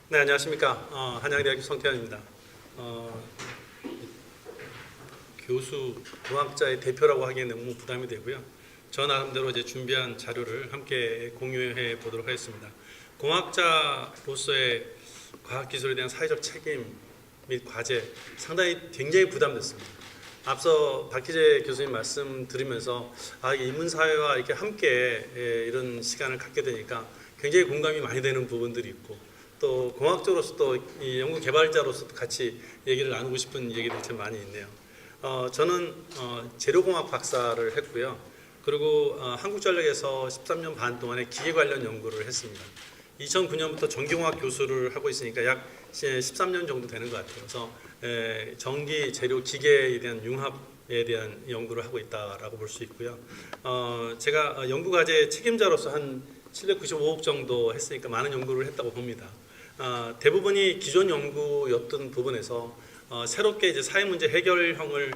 네, 안녕하십니까. 한양대학교 성태환입니다. 교수, 공학자의 대표라고 하기엔 너무 부담이 되고요. 저 나름대로 이제 준비한 자료를 함께 공유해 보도록 하겠습니다. 공학자로서의 과학기술에 대한 사회적 책임 및 과제 상당히 굉장히 부담됐습니다. 앞서 박희재 교수님 말씀 들으면서 인문사회와 이렇게 함께 이런 시간을 갖게 되니까 굉장히 공감이 많이 되는 부분들이 있고 또 공학자로서 또 이 연구 개발자로서도 같이 얘기를 나누고 싶은 얘기들이 참 많이 있네요. 저는 재료공학 박사를 했고요. 그리고 한국전력에서 13년 반 동안의 기계 관련 연구를 했습니다. 2009년부터 전기공학 교수를 하고 있으니까 약 13년 정도 되는 것 같아요. 그래서 전기, 재료, 기계에 대한 융합에 대한 연구를 하고 있다라고 볼 수 있고요. 제가 연구과제 책임자로서 한 795억 정도 했으니까 많은 연구를 했다고 봅니다. 대부분이 기존 연구였던 부분에서 새롭게 이제 사회 문제 해결형을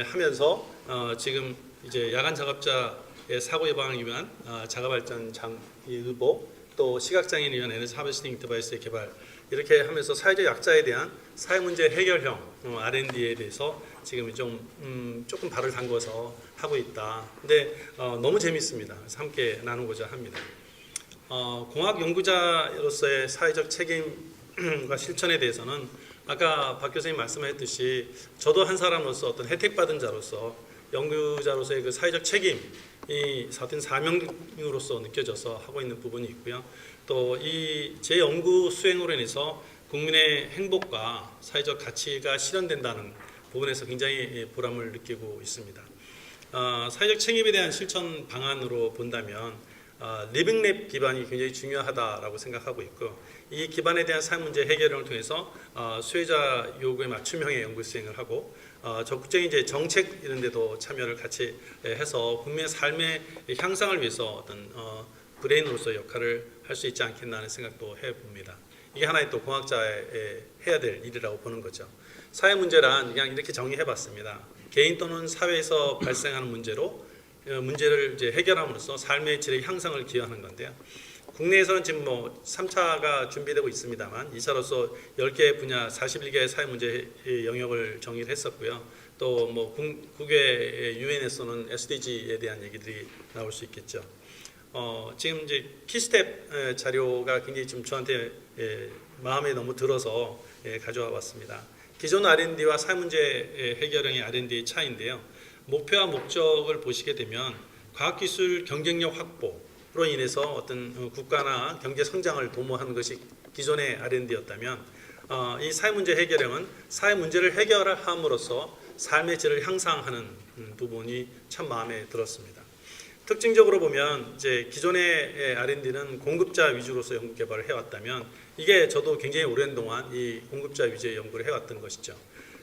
하면서 지금 이제 야간 작업자의 사고 예방을 위한 자가 발전 장의보 또 시각장애인을 위한 에너지 하베스팅 디바이스의 개발 이렇게 하면서 사회적 약자에 대한 사회 문제 해결형 R&D에 대해서 지금 조금 발을 담궈서 하고 있다. 근데 너무 재밌습니다. 그래서 함께 나누고자 합니다. 공학 연구자로서의 사회적 책임과 실천에 대해서는 아까 박 교수님 말씀하셨듯이 저도 한 사람으로서 어떤 혜택받은 자로서 연구자로서의 그 사회적 책임이 같은 사명으로서 느껴져서 하고 있는 부분이 있고요. 또 이 제 연구 수행으로 인해서 국민의 행복과 사회적 가치가 실현된다는 부분에서 굉장히 보람을 느끼고 있습니다. 사회적 책임에 대한 실천 방안으로 본다면 리빙랩 기반이 굉장히 중요하다라고 생각하고 있고 이 기반에 대한 사회 문제 해결을 통해서 수혜자 요구에 맞춤형의 연구 수행을 하고 적극적인 이제 정책 이런 데도 참여를 같이 해서 국민의 삶의 향상을 위해서 어떤 브레인으로서 역할을 할 수 있지 않겠나 하는 생각도 해봅니다. 이게 하나의 또 공학자의 해야 될 일이라고 보는 거죠. 사회 문제란 그냥 이렇게 정의해봤습니다. 개인 또는 사회에서 발생하는 문제를 이제 해결함으로써 삶의 질의 향상을 기여하는 건데요. 국내에서는 지금 3차가 준비되고 있습니다만 2차로서 10개의 분야 41개의 사회 문제 영역을 정의를 했었고요. 또 국외 유엔에서는 SDG에 대한 얘기들이 나올 수 있겠죠. 지금 이제 키스텝 자료가 굉장히 좀 저한테 마음에 너무 들어서 가져와 봤습니다. 기존 R&D와 사회 문제 해결형의 R&D의 차이인데요. 목표와 목적을 보시게 되면 과학기술 경쟁력 확보로 인해서 어떤 국가나 경제 성장을 도모하는 것이 기존의 R&D였다면 이 사회 문제 해결형은 사회 문제를 해결함으로써 삶의 질을 향상하는 부분이 참 마음에 들었습니다. 특징적으로 보면 이제 기존의 R&D는 공급자 위주로서 연구 개발을 해왔다면 이게 저도 굉장히 오랜 동안 이 공급자 위주의 연구를 해왔던 것이죠.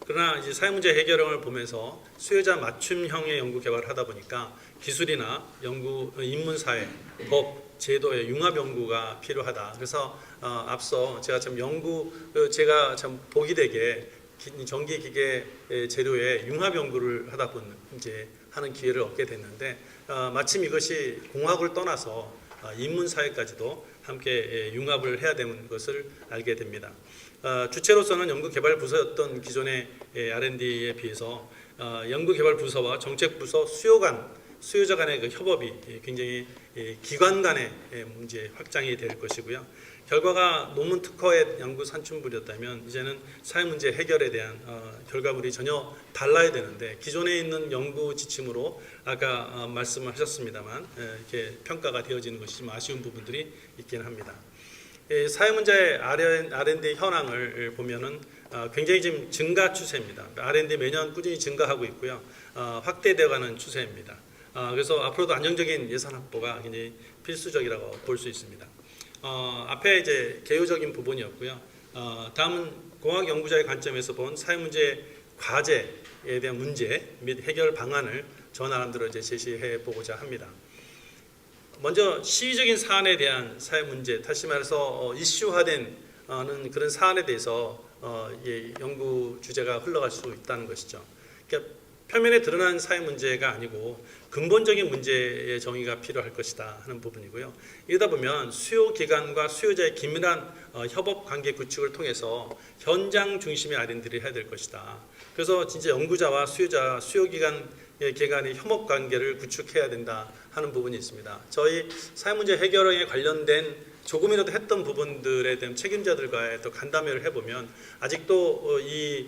그러나 이제 사회 문제 해결형을 보면서 수요자 맞춤형의 연구 개발을 하다 보니까 기술이나 연구, 인문사회, 법, 제도의 융합 연구가 필요하다. 그래서 앞서 제가 참 보기 되게 전기 기계 재료의 융합 연구를 하다 보니 이제 하는 기회를 얻게 됐는데 마침 이것이 공학을 떠나서 인문사회까지도 함께 융합을 해야 되는 것을 알게 됩니다. 주체로서는 연구개발부서였던 기존의 R&D에 비해서 연구개발부서와 정책부서 수요자 간의 그 협업이 굉장히 기관 간의 문제 확장이 될 것이고요. 결과가 논문 특허의 연구 산출물이었다면 이제는 사회 문제 해결에 대한 결과물이 전혀 달라야 되는데 기존에 있는 연구 지침으로 아까 말씀을 하셨습니다만 이렇게 평가가 되어지는 것이 좀 아쉬운 부분들이 있긴 합니다. 사회 문제의 R&D 현황을 보면은 굉장히 지금 증가 추세입니다. R&D 매년 꾸준히 증가하고 있고요. 확대되어가는 추세입니다. 그래서 앞으로도 안정적인 예산 확보가 굉장히 필수적이라고 볼 수 있습니다. 앞에 이제 개요적인 부분이었고요. 다음은 공학 연구자의 관점에서 본 사회 문제 과제에 대한 문제 및 해결 방안을 저 나름대로 이제 제시해 보고자 합니다. 먼저 시위적인 사안에 대한 사회 문제, 다시 말해서 이슈화된 그런 사안에 대해서 연구 주제가 흘러갈 수 있다는 것이죠. 그러니까 표면에 드러난 사회 문제가 아니고 근본적인 문제의 정의가 필요할 것이다 하는 부분이고요. 이러다 보면 수요기관과 수요자의 긴밀한 협업 관계 구축을 통해서 현장 중심의 R&D를 해야 될 것이다. 그래서 진짜 연구자와 수요자, 수요기관 간의 협업 관계를 구축해야 된다 하는 부분이 있습니다. 저희 사회문제 해결에 관련된 조금이라도 했던 부분들에 대한 책임자들과의 또 간담회를 해보면 아직도 이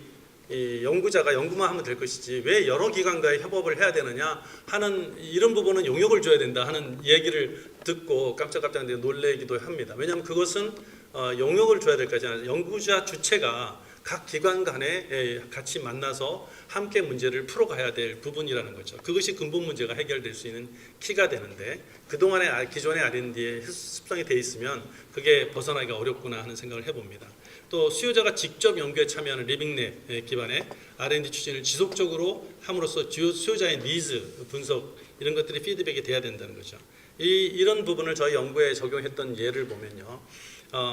연구자가 연구만 하면 될 것이지 왜 여러 기관과의 협업을 해야 되느냐 하는 이런 부분은 용역을 줘야 된다 하는 얘기를 듣고 깜짝깜짝 놀래기도 합니다. 왜냐하면 그것은 용역을 줘야 될 거잖아요. 연구자 주체가 각 기관 간에 같이 만나서 함께 문제를 풀어가야 될 부분이라는 거죠. 그것이 근본 문제가 해결될 수 있는 키가 되는데 그동안의 기존의 R&D에 습성이 돼 있으면 그게 벗어나기가 어렵구나 하는 생각을 해봅니다. 또 수요자가 직접 연구에 참여하는 리빙랩 기반의 R&D 추진을 지속적으로 함으로써 수요자의 니즈 분석 이런 것들이 피드백이 돼야 된다는 거죠. 이런 부분을 저희 연구에 적용했던 예를 보면요.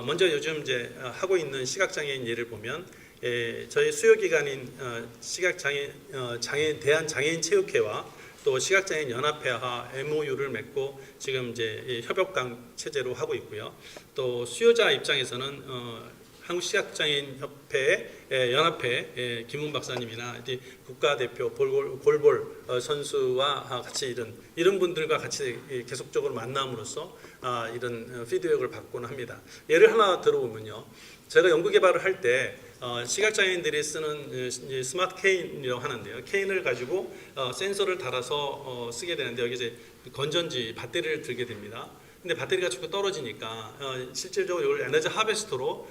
먼저 요즘 이제 하고 있는 시각장애인 예를 보면 저희 수요기관인 대한장애인 체육회와 또 시각장애인 연합회와 MOU를 맺고 지금 이제 협업강 체제로 하고 있고요. 또 수요자 입장에서는 한국시각장애인협회 연합회 김훈 박사님이나 국가대표 골볼 선수와 같이 이런 분들과 같이 계속적으로 만남으로써 이런 피드백을 받곤 합니다. 예를 하나 들어보면요. 제가 연구 개발을 할 때 시각장애인들이 쓰는 스마트 케인이라고 하는데요. 케인을 가지고 센서를 달아서 쓰게 되는데 여기 이제 건전지 배터리를 들게 됩니다. 근데 배터리가 자꾸 떨어지니까 실질적으로 이걸 에너지 하베스터로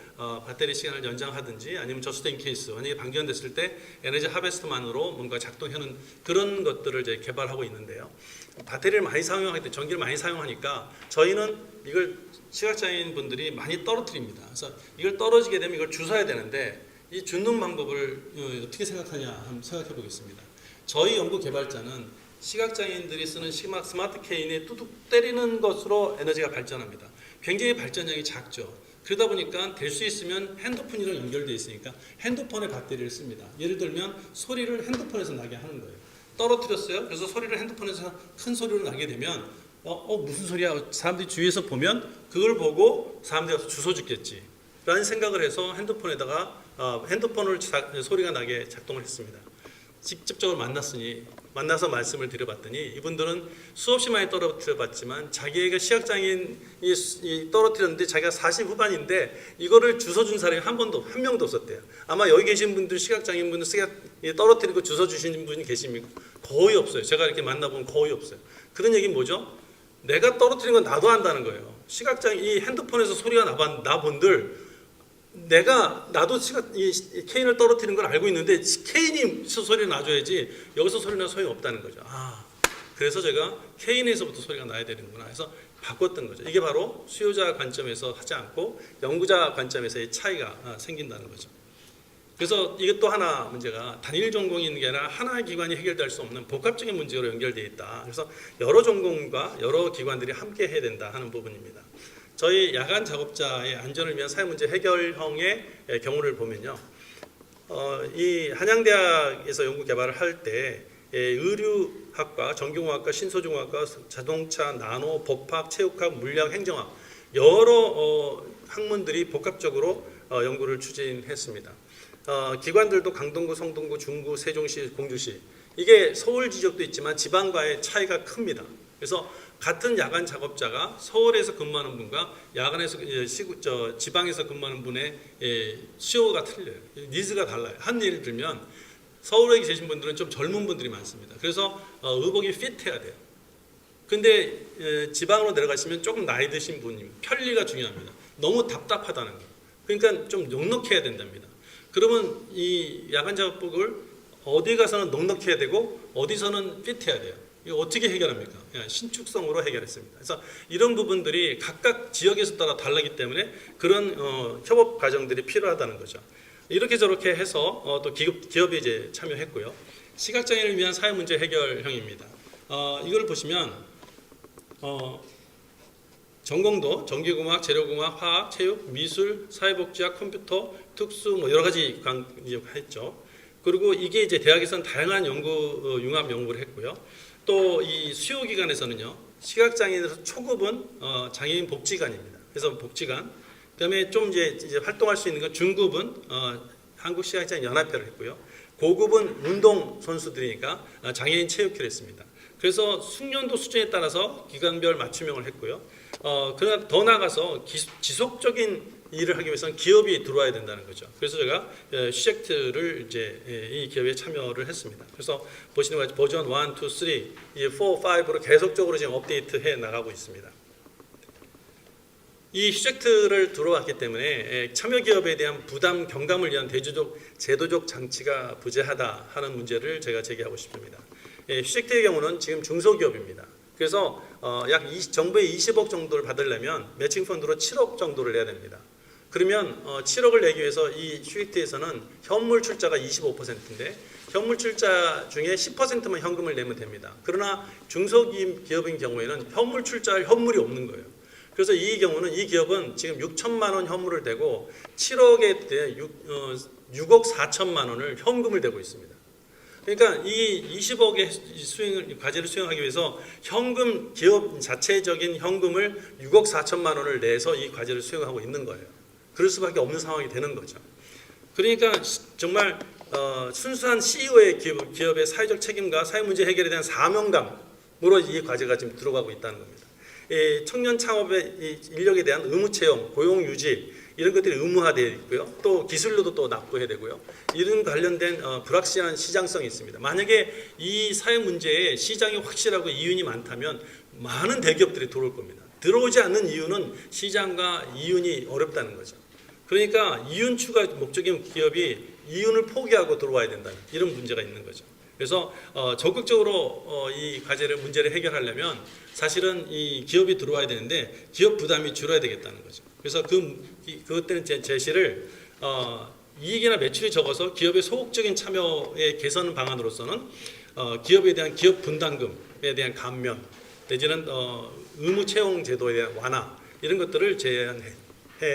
배터리 시간을 연장하든지 아니면 저스트인 케이스 만약에 방전됐을 때 에너지 하베스터만으로 뭔가 작동하는 그런 것들을 이제 개발하고 있는데요. 배터리를 많이 사용하기 때문에 전기를 많이 사용하니까 저희는 이걸 시각장애인 분들이 많이 떨어뜨립니다. 그래서 이걸 떨어지게 되면 이걸 주워야 되는데 이 줍는 방법을 어떻게 생각하냐 한번 생각해 보겠습니다. 저희 연구 개발자는 시각장애인들이 쓰는 스마트 케인에 뚜둑 때리는 것으로 에너지가 발전합니다. 굉장히 발전량이 작죠. 그러다 보니까 될 수 있으면 핸드폰이랑 연결되어 있으니까 핸드폰에 배터리를 씁니다. 예를 들면 소리를 핸드폰에서 나게 하는 거예요. 떨어뜨렸어요. 그래서 소리를 핸드폰에서 큰 소리로 나게 되면 무슨 소리야? 사람들이 주위에서 보면 그걸 보고 사람들이 가서 주워 죽겠지 라는 생각을 해서 핸드폰에다가 핸드폰을 소리가 나게 작동을 했습니다. 직접적으로 만나서 말씀을 드려봤더니 이분들은 수없이 많이 떨어뜨려봤지만 자기가 시각장애인이 떨어뜨렸는데 자기가 40 후반인데 이거를 주워준 사람이 한 명도 없었대요. 아마 여기 계신 분들 시각장애인 분들 떨어뜨리고 주워주시는 분이 계십니까? 거의 없어요. 제가 이렇게 만나보면 거의 없어요. 그런 얘기는 뭐죠? 내가 떨어뜨린 건 나도 한다는 거예요. 이 핸드폰에서 소리가 나본들 나도 이 케인을 떨어뜨리는 걸 알고 있는데 케인이 소리를 나줘야지 여기서 소리 나서 소용이 없다는 거죠. 그래서 제가 케인에서부터 소리가 나야 되는구나 해서 바꿨던 거죠. 이게 바로 수요자 관점에서 하지 않고 연구자 관점에서의 차이가 생긴다는 거죠. 그래서 이게 또 하나 문제가 단일 전공이 있는 게 아니라 하나의 기관이 해결될 수 없는 복합적인 문제로 연결되어 있다. 그래서 여러 전공과 여러 기관들이 함께 해야 된다 하는 부분입니다. 저희 야간 작업자의 안전을 위한 사회 문제 해결형의 경우를 보면요. 이 한양대학에서 연구 개발을 할 때 의류학과, 전기공학과, 신소중학과, 자동차, 나노, 법학, 체육학, 물리학, 행정학 여러 학문들이 복합적으로 연구를 추진했습니다. 기관들도 강동구, 성동구, 중구, 세종시, 공주시 이게 서울 지역도 있지만 지방과의 차이가 큽니다. 그래서 같은 야간 작업자가 서울에서 근무하는 분과 야간에서 지방에서 근무하는 분의 수요가 틀려요. 니즈가 달라요. 한 예를 들면 서울에 계신 분들은 좀 젊은 분들이 많습니다. 그래서 의복이 핏해야 돼요. 근데 지방으로 내려가시면 조금 나이 드신 분이 편리가 중요합니다. 너무 답답하다는 거예요. 그러니까 좀 넉넉해야 된답니다. 그러면 이 야간 작업복을 어디 가서는 넉넉해야 되고 어디서는 핏해야 돼요. 이거 어떻게 해결합니까? 신축성으로 해결했습니다. 그래서 이런 부분들이 각각 지역에서 따라 다르기 때문에 그런 협업 과정들이 필요하다는 거죠. 이렇게 저렇게 해서 또 기업이 이제 참여했고요. 시각장애인을 위한 사회 문제 해결형입니다. 이걸 보시면 전공도 전기공학, 재료공학, 화학, 체육, 미술, 사회복지학, 컴퓨터, 특수 여러 가지 했죠. 그리고 이게 이제 대학에서는 다양한 융합 연구를 했고요. 또 이 수요 기관에서는요, 시각장애인으로서 초급은 장애인 복지관입니다. 그래서 복지관. 그다음에 좀 이제 활동할 수 있는 건 중급은 한국시각장애인 연합회를 했고요. 고급은 운동 선수들이니까 장애인 체육회를 했습니다. 그래서 숙련도 수준에 따라서 기관별 맞춤형을 했고요. 그러나 더 나아가서 지속적인 일을 하기 위해서는 기업이 들어와야 된다는 거죠. 그래서 제가 슈젝트를 이제 이 기업에 참여를 했습니다. 그래서 보시는 것 같이 버전 1, 2, 3, 이제 4, 5로 계속적으로 지금 업데이트해 나가고 있습니다. 이 슈젝트를 들어왔기 때문에 참여 기업에 대한 부담 경감을 위한 대주적 제도적 장치가 부재하다 하는 문제를 제가 제기하고 싶습니다. 슈젝트의 경우는 지금 중소기업입니다. 그래서 정부의 20억 정도를 받으려면 매칭 펀드로 7억 정도를 내야 됩니다. 그러면 7억을 내기 위해서 이 슈젝트에서는 현물 출자가 25%인데 현물 출자 중에 10%만 현금을 내면 됩니다. 그러나 중소기업인 경우에는 현물 출자할 현물이 없는 거예요. 그래서 이 경우는 이 기업은 지금 6천만 원 현물을 대고 7억에 대해 6억 4천만 원을 현금을 대고 있습니다. 그러니까 이 20억의 과제를 수행하기 위해서 현금 기업 자체적인 현금을 6억 4천만 원을 내서 이 과제를 수행하고 있는 거예요. 그럴 수밖에 없는 상황이 되는 거죠. 그러니까 정말 순수한 CEO의 기업의 사회적 책임과 사회 문제 해결에 대한 사명감으로 이 과제가 지금 들어가고 있다는 겁니다. 청년 창업의 인력에 대한 의무 채용, 고용 유지 이런 것들이 의무화되어 있고요. 또 기술료도 또 납부해야 되고요. 이런 관련된 불확실한 시장성이 있습니다. 만약에 이 사회 문제에 시장이 확실하고 이윤이 많다면 많은 대기업들이 들어올 겁니다. 들어오지 않는 이유는 시장과 이윤이 어렵다는 거죠. 그러니까 이윤 추가 목적인 기업이 이윤을 포기하고 들어와야 된다는 이런 문제가 있는 거죠. 그래서 적극적으로 이 문제를 해결하려면 사실은 이 기업이 들어와야 되는데 기업 부담이 줄어야 되겠다는 거죠. 그래서 그것 때는 제시를 이익이나 매출이 적어서 기업의 소극적인 참여의 개선 방안으로서는 기업에 대한 기업 분담금에 대한 감면 내지는 의무 채용 제도에 대한 완화 이런 것들을 제안해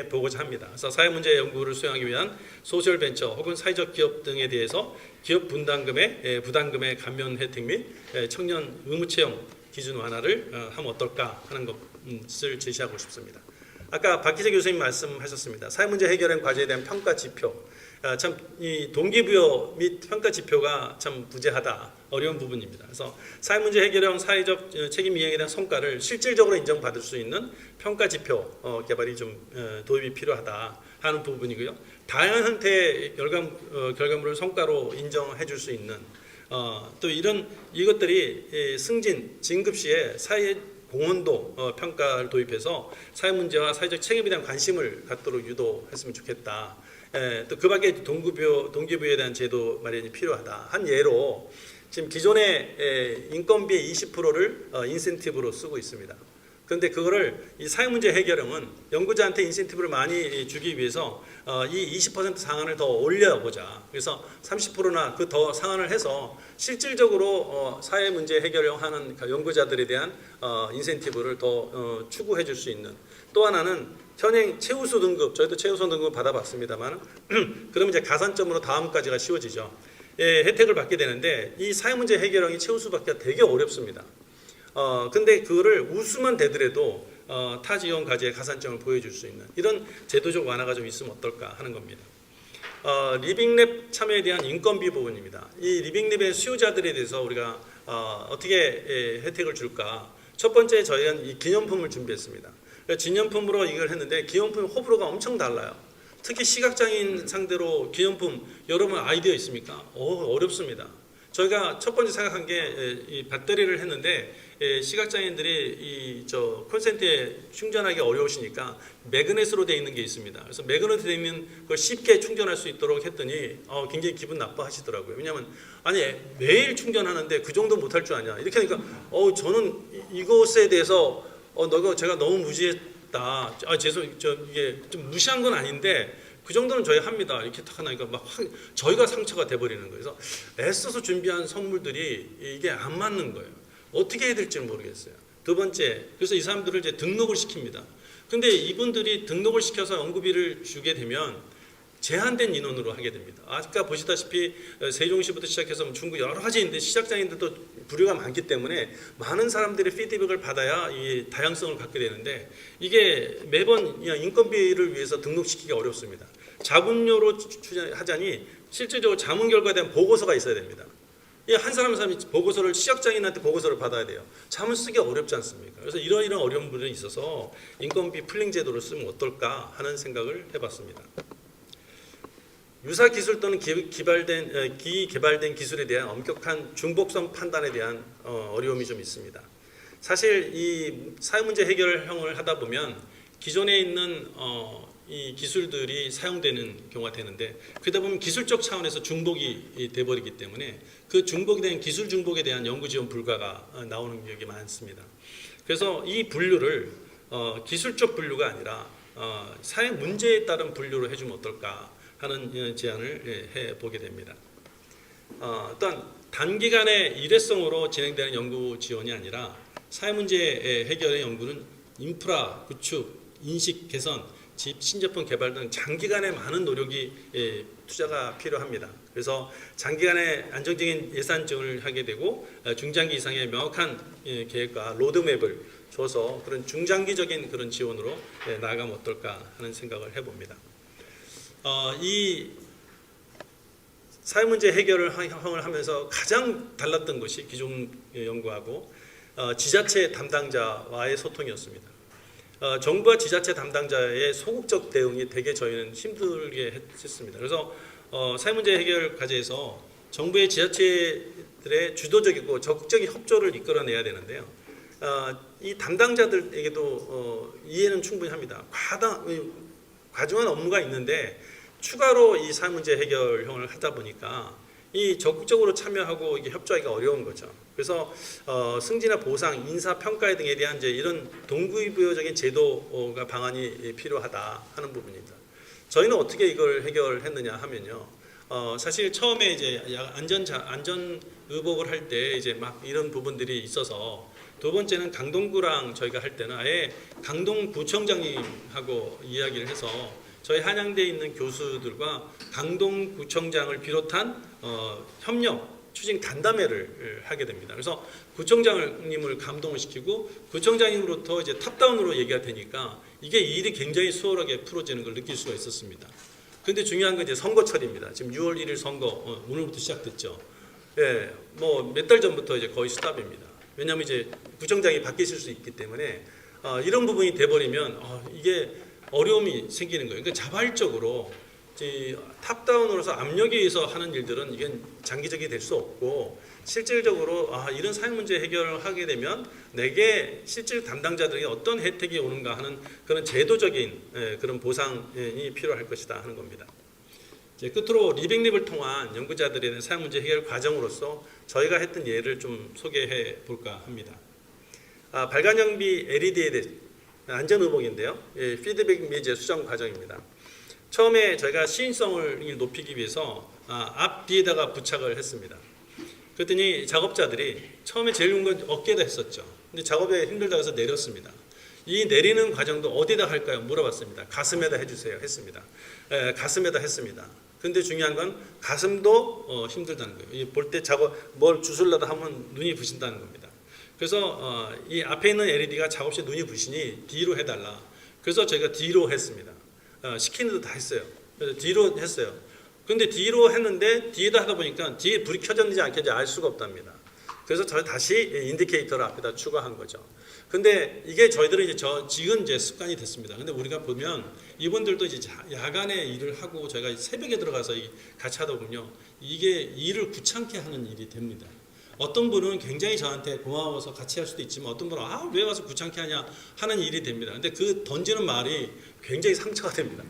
보고자 합니다. 그래서 사회문제 연구를 수행하기 위한 소셜 벤처 혹은 사회적 기업 등에 대해서 기업 분담금의 부담금의 감면 혜택 및 청년 의무 채용 기준 완화를 하면 어떨까 하는 것을 제시하고 싶습니다. 아까 박희재 교수님 말씀하셨습니다. 사회문제 해결한 과제에 대한 평가 지표. 참 이 동기부여 및 평가 지표가 참 부재하다 어려운 부분입니다. 그래서 사회문제 해결형 사회적 책임 이행에 대한 성과를 실질적으로 인정받을 수 있는 평가 지표 개발이 좀 도입이 필요하다 하는 부분이고요. 다양한 형태의 결과물을 성과로 인정해 줄 수 있는 또 이것들이 승진 진급 시에 사회 공헌도 평가를 도입해서 사회 문제와 사회적 책임에 대한 관심을 갖도록 유도했으면 좋겠다. 또 그밖에 동기부여에 대한 제도 마련이 필요하다. 한 예로 지금 기존의 인건비의 20%를 인센티브로 쓰고 있습니다. 그런데 그거를 이 사회문제 해결형은 연구자한테 인센티브를 많이 주기 위해서 이 20% 상한을 더 올려보자. 그래서 30%나 그 더 상한을 해서 실질적으로 사회문제 해결형 하는 연구자들에 대한 인센티브를 더 추구해 줄 수 있는 또 하나는 현행 최우수 등급, 저희도 최우수 등급 받아봤습니다만 그러면 이제 가산점으로 다음까지가 쉬워지죠. 혜택을 받게 되는데 이 사회문제 해결형이 최우수 받기가 되게 어렵습니다. 근데 그거를 우수만 되더라도 타 지원 과제의 가산점을 보여줄 수 있는 이런 제도적 완화가 좀 있으면 어떨까 하는 겁니다. 리빙랩 참여에 대한 인건비 부분입니다. 이 리빙랩의 수요자들에 대해서 우리가 어떻게 혜택을 줄까? 첫 번째 저희는 이 기념품을 준비했습니다. 기념품으로 이걸 했는데 기념품 호불호가 엄청 달라요. 특히 시각장애인 상대로 기념품 여러분 아이디어 있습니까? 어렵습니다. 저희가 첫 번째 생각한 게 이 배터리를 했는데 시각장애인들이 콘센트에 충전하기 어려우시니까 매그넷으로 되어 있는 게 있습니다. 그래서 매그넷으로 되어 있는 걸 쉽게 충전할 수 있도록 했더니 굉장히 기분 나빠하시더라고요. 왜냐하면 아니 매일 충전하는데 그 정도 못할 줄 아냐 이렇게 하니까 저는 이것에 대해서 제가 너무 무지했다. 이게 좀 무시한 건 아닌데 그 정도는 저희 합니다. 이렇게 딱 하니까 막 저희가 상처가 돼버리는 거예요. 그래서 애써서 준비한 선물들이 이게 안 맞는 거예요. 어떻게 해야 될지 모르겠어요. 두 번째, 그래서 이 사람들을 이제 등록을 시킵니다. 근데 이분들이 등록을 시켜서 연구비를 주게 되면 제한된 인원으로 하게 됩니다. 아까 보시다시피 세종시부터 시작해서 중국 여러 가지 있는데 시작장인들도 부류가 많기 때문에 많은 사람들의 피드백을 받아야 이 다양성을 갖게 되는데 이게 매번 인건비를 위해서 등록시키기 어렵습니다. 자문료로 하자니 실질적으로 자문 결과에 대한 보고서가 있어야 됩니다. 한 사람이 보고서를 시작장인한테 보고서를 받아야 돼요. 자문 쓰기 어렵지 않습니까? 그래서 이런 어려운 부분이 있어서 인건비 풀링 제도를 쓰면 어떨까 하는 생각을 해봤습니다. 유사 기술 또는 기개발된 기술에 대한 엄격한 중복성 판단에 대한 어려움이 좀 있습니다. 사실 이 사회문제 해결형을 하다 보면 기존에 있는 이 기술들이 사용되는 경우가 되는데 그러다 보면 기술적 차원에서 중복이 돼버리기 때문에 그 중복에 대한 기술 중복에 대한 연구 지원 불가가 나오는 경우가 많습니다. 그래서 이 분류를 기술적 분류가 아니라 사회 문제에 따른 분류로 해주면 어떨까 하는 제안을 해보게 됩니다. 또한 단기간의 일회성으로 진행되는 연구 지원이 아니라 사회 문제 해결의 연구는 인프라 구축, 인식 개선, 집 신제품 개발 등 장기간의 많은 노력이 투자가 필요합니다. 그래서 장기간의 안정적인 예산 지원을 하게 되고 중장기 이상의 명확한 계획과 로드맵을 줘서 그런 중장기적인 그런 지원으로 나아가면 어떨까 하는 생각을 해봅니다. 이 사회문제 해결을 하면서 가장 달랐던 것이 기존 연구하고 지자체 담당자와의 소통이었습니다. 정부와 지자체 담당자의 소극적 대응이 되게 저희는 힘들게 했습니다. 그래서 사회문제 해결 과제에서 정부의 지자체들의 주도적이고 적극적인 협조를 이끌어내야 되는데요. 이 담당자들에게도 이해는 충분히 합니다. 과중한 업무가 있는데 추가로 이 사회문제 해결형을 하다 보니까 이 적극적으로 참여하고 이게 협조하기가 어려운 거죠. 그래서 승진이나 보상, 인사 평가 등에 대한 이제 이런 동기부여적인 제도가 방안이 필요하다 하는 부분입니다. 저희는 어떻게 이걸 해결했느냐 하면요. 사실 처음에 이제 안전 의복을 할 때 이제 막 이런 부분들이 있어서 두 번째는 강동구랑 저희가 할 때는 아예 강동구청장님하고 이야기를 해서 저희 한양대에 있는 교수들과 강동구청장을 비롯한 협력 추진 간담회를 하게 됩니다. 그래서 구청장님을 감동을 시키고 구청장님으로부터 이제 탑다운으로 얘기가 되니까 이게 일이 굉장히 수월하게 풀어지는 걸 느낄 수가 있었습니다. 그런데 중요한 건 이제 선거철입니다. 지금 6월 1일 선거 오늘부터 시작됐죠. 예, 뭐 몇 달 전부터 이제 거의 스탑입니다. 왜냐하면 이제 구청장이 바뀌실 수 있기 때문에 이런 부분이 돼버리면 이게 어려움이 생기는 거예요. 그러니까 자발적으로 탑다운으로서 압력에 의해서 하는 일들은 이게 장기적이 될 수 없고 실질적으로 이런 사회 문제 해결을 하게 되면 내게 실질 담당자들에게 어떤 혜택이 오는가 하는 그런 제도적인 그런 보상이 필요할 것이다 하는 겁니다. 이제 끝으로 리빙랩을 통한 연구자들에 대한 사회 문제 해결 과정으로서 저희가 했던 예를 좀 소개해 볼까 합니다. 발간형비 LED에 대해 안전의복인데요. 피드백 이미지 수정 과정입니다. 처음에 저희가 시인성을 높이기 위해서 앞 뒤에다가 부착을 했습니다. 그랬더니 작업자들이 처음에 제일 좋은 건 어깨에다 했었죠. 근데 작업에 힘들다고 해서 내렸습니다. 이 내리는 과정도 어디다 할까요? 물어봤습니다. 가슴에다 해주세요. 했습니다. 가슴에다 했습니다. 근데 중요한 건 가슴도 힘들다는 거예요. 볼 때 작업 뭘 주술라도 하면 눈이 부신다는 겁니다. 그래서 이 앞에 있는 LED가 작업실 눈이 부시니 뒤로 해달라. 그래서 저희가 뒤로 했습니다. 시키는 데 다 했어요. 그래서 뒤로 했어요. 근데 뒤로 했는데 뒤에다 하다 보니까 뒤에 불이 켜졌는지 안 켜졌는지 알 수가 없답니다. 그래서 저희 다시 인디케이터를 앞에다 추가한 거죠. 근데 이게 저희들은 이제 지금 이제 습관이 됐습니다. 근데 우리가 보면 이분들도 이제 야간에 일을 하고 저희가 새벽에 들어가서 같이 하다 보면요. 이게 일을 귀찮게 하는 일이 됩니다. 어떤 분은 굉장히 저한테 고마워서 같이 할 수도 있지만 어떤 분은 왜 와서 귀찮게 하냐 하는 일이 됩니다. 근데 그 던지는 말이 굉장히 상처가 됩니다.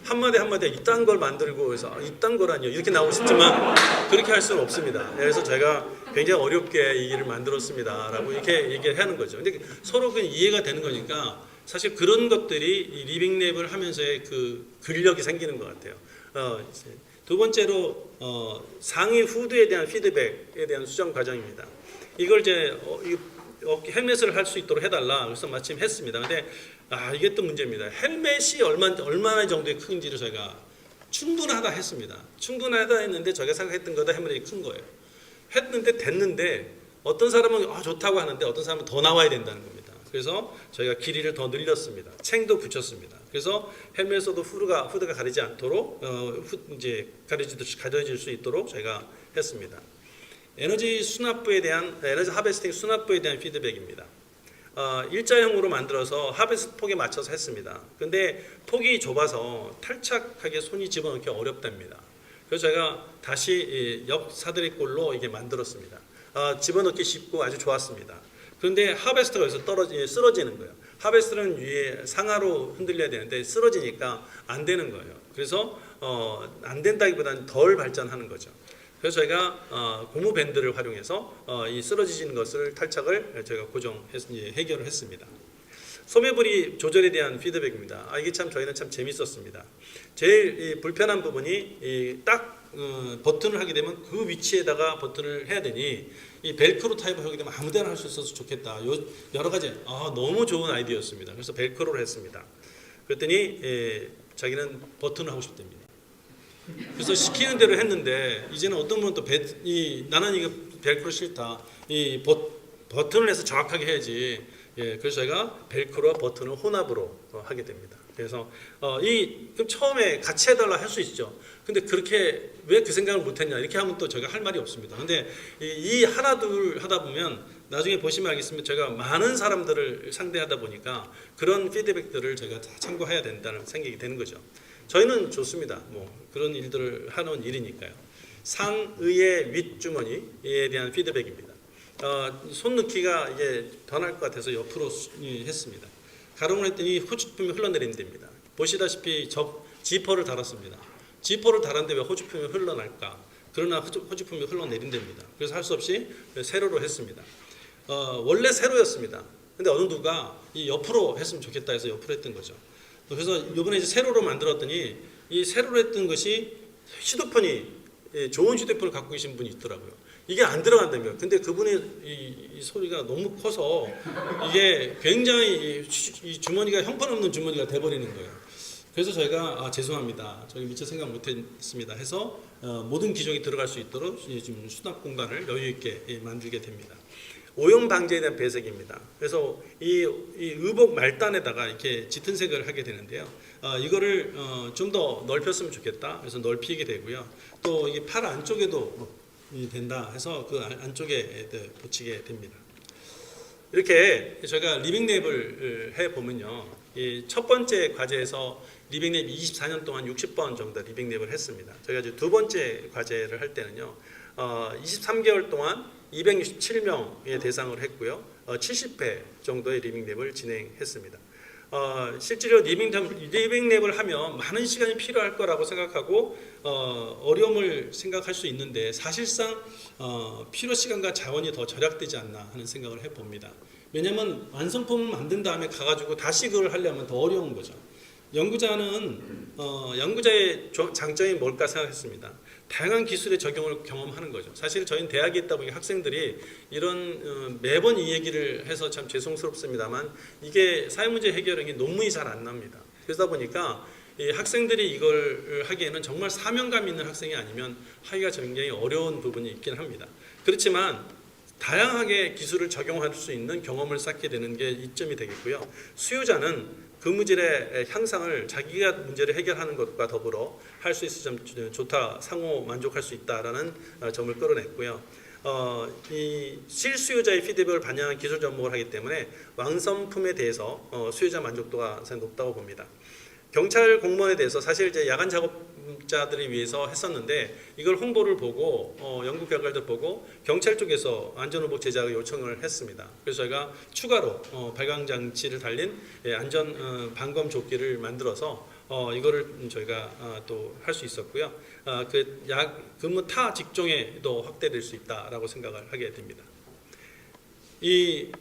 한마디 한마디 이딴 걸 만들고 해서 이딴 거라니요 이렇게 나오고 싶지만 그렇게 할 수는 없습니다. 그래서 제가 굉장히 어렵게 이 일을 만들었습니다 라고 이렇게 얘기를 하는 거죠. 근데 서로 그 이해가 되는 거니까 사실 그런 것들이 리빙랩을 하면서의 그 근력이 생기는 것 같아요. 두 번째로 상위 후드에 대한 피드백에 대한 수정 과정입니다. 이걸 이제 헬멧을 할 수 있도록 해달라. 그래서 마침 했습니다. 근데 이게 또 문제입니다. 헬멧이 얼마나 정도의 크기인지를 저희가 충분하다 했습니다. 충분하다 했는데 저희가 생각했던 것보다 헬멧이 큰 거예요. 했는데 됐는데 어떤 사람은 좋다고 하는데 어떤 사람은 더 나와야 된다는 겁니다. 그래서 저희가 길이를 더 늘렸습니다. 챙도 붙였습니다. 그래서 헬멧에서도 후드가 가리지 않도록 이제 가려질 수 있도록 저희가 했습니다. 에너지 하베스팅 수납부에 대한 피드백입니다. 일자형으로 만들어서 하베스트 폭에 맞춰서 했습니다. 근데 폭이 좁아서 탈착하게 손이 집어넣기 어렵답니다. 그래서 제가 다시 역사다리꼴로 이게 만들었습니다. 집어넣기 쉽고 아주 좋았습니다. 그런데 하베스트가 여기서 쓰러지는 거예요. 하베스트는 위에 상하로 흔들려야 되는데 쓰러지니까 안 되는 거예요. 그래서 안 된다기보다는 덜 발전하는 거죠. 그래서 저희가 고무 밴드를 활용해서 이 쓰러지는 것을 탈착을 저희가 해결을 했습니다. 소매부리 조절에 대한 피드백입니다. 이게 저희는 참 재밌었습니다. 제일 불편한 부분이 딱 버튼을 하게 되면 그 위치에다가 버튼을 해야 되니 이 벨크로 타입을 하게 되면 아무데나 할 수 있어서 좋겠다. 여러 가지 너무 좋은 아이디어였습니다. 그래서 벨크로를 했습니다. 그랬더니 자기는 버튼을 하고 싶답니다. 그래서 시키는 대로 했는데 이제는 어떤 분은 또 나는 이거 벨크로 싫다. 이 버튼을 해서 정확하게 해야지. 그래서 저희가 벨크로와 버튼을 혼합으로 하게 됩니다. 그래서 그럼 처음에 같이 해달라 할 수 있죠. 근데 그렇게 왜 그 생각을 못했냐 이렇게 하면 또 저희가 할 말이 없습니다. 근데 이 하나 둘 하다 보면 나중에 보시면 알겠습니다. 제가 많은 사람들을 상대하다 보니까 그런 피드백들을 저희가 다 참고해야 된다는 생각이 되는 거죠. 저희는 좋습니다. 그런 일들을 하는 일이니까요. 상의의 윗주머니에 대한 피드백입니다. 손 넣기가 이게 더 나을 것 같아서 옆으로 했습니다. 가동을 했더니 호주품이 흘러내리는 됩니다. 보시다시피 지퍼를 달았습니다. 지퍼를 달았는데 왜 호주품이 흘러날까? 그러나 호주품이 흘러내린답니다. 그래서 할 수 없이 세로로 했습니다. 원래 세로였습니다. 근데 어느 누가 이 옆으로 했으면 좋겠다 해서 옆으로 했던 거죠. 그래서 이번에 이제 세로로 만들었더니 이 세로로 했던 것이 좋은 휴대폰을 갖고 계신 분이 있더라고요. 이게 안 들어간다며. 근데 그분의 이 소리가 너무 커서 이게 굉장히 이 주머니가 형편없는 주머니가 돼버리는 거예요. 그래서 저희가 죄송합니다. 저희 미처 생각 못했습니다. 해서 모든 기종이 들어갈 수 있도록 지금 수납 공간을 여유 있게 만들게 됩니다. 오염 방지에 대한 배색입니다. 그래서 이 의복 말단에다가 이렇게 짙은 색을 하게 되는데요. 이거를 좀 더 넓혔으면 좋겠다. 그래서 넓히게 되고요. 또 이 팔 안쪽에도 된다 해서 그 안쪽에 붙이게 됩니다. 이렇게 저희가 리빙랩을 해보면요. 이 첫 번째 과제에서 리빙랩 24년 동안 60번 정도 리빙랩을 했습니다. 저희가 이제 두 번째 과제를 할 때는요. 23개월 동안 267명의 대상을 했고요. 70회 정도의 리빙랩을 진행했습니다. 실제로 리빙랩을 하면 많은 시간이 필요할 거라고 생각하고 어려움을 생각할 수 있는데 사실상 필요 시간과 자원이 더 절약되지 않나 하는 생각을 해봅니다. 왜냐하면 완성품을 만든 다음에 가가지고 다시 그걸 하려면 더 어려운 거죠. 연구자의 장점이 뭘까 생각했습니다. 다양한 기술의 적용을 경험하는 거죠. 사실 저희는 대학에 있다 보니 학생들이 이런 매번 이 얘기를 해서 참 죄송스럽습니다만 이게 사회문제 해결이 논문이 잘 안 납니다. 그러다 보니까 이 학생들이 이걸 하기에는 정말 사명감 있는 학생이 아니면 하기가 굉장히 어려운 부분이 있긴 합니다. 그렇지만 다양하게 기술을 적용할 수 있는 경험을 쌓게 되는 게 이점이 되겠고요. 수요자는 그 문제의 향상을 자기가 문제를 해결하는 것과 더불어 할 수 있어 좀 좋다, 상호 만족할 수 있다라는 점을 끌어냈고요. 이 실수요자의 피드백을 반영한 기술 접목을 하기 때문에 완성품에 대해서 수요자 만족도가 상당히 높다고 봅니다. 경찰 공무원에 대해서 사실 이제 야간 작업자들을 위해서 했었는데 이걸 홍보를 보고 연구 결과를 보고 경찰 쪽에서 안전의복 제작을 요청을 했습니다. 그래서 저희가 추가로 발광 장치를 달린 안전 방검 조끼를 만들어서 이거를 저희가 또 할 수 있었고요. 근무 타 직종에도 확대될 수 있다라고 생각을 하게 됩니다. 이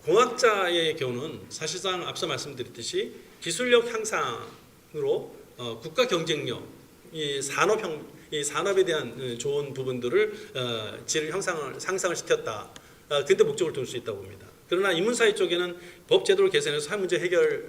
공학자의 경우는 사실상 앞서 말씀드렸듯이 기술력 향상으로 국가 경쟁력, 이 산업에 대한 좋은 부분들을 질 상상을 시켰다. 그때 목적을 둘 수 있다고 봅니다. 그러나 인문사회 쪽에는 법 제도를 개선해서 사회 문제 해결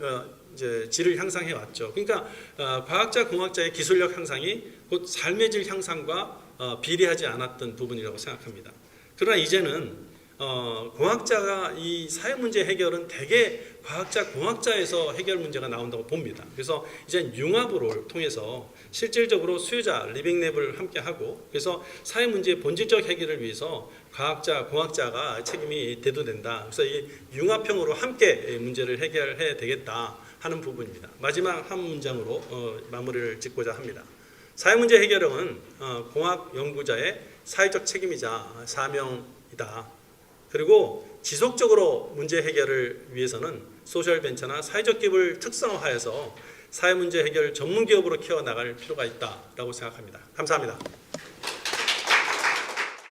이제 질을 향상해 왔죠. 그러니까 과학자, 공학자의 기술력 향상이 곧 삶의 질 향상과 비례하지 않았던 부분이라고 생각합니다. 그러나 이제는 공학자가 이 사회 문제 해결은 대개 과학자, 공학자에서 해결 문제가 나온다고 봅니다. 그래서 이제 융합을 통해서 실질적으로 수요자, 리빙랩을 함께 하고 그래서 사회 문제의 본질적 해결을 위해서 과학자, 공학자가 책임이 대두된다. 그래서 이 융합형으로 함께 문제를 해결해야 되겠다 하는 부분입니다. 마지막 한 문장으로 마무리를 짓고자 합니다. 사회 문제 해결은 공학 연구자의 사회적 책임이자 사명이다. 그리고 지속적으로 문제 해결을 위해서는 소셜 벤처나 사회적 기업을 특성화해서 사회 문제 해결 전문 기업으로 키워나갈 필요가 있다라고 생각합니다. 감사합니다.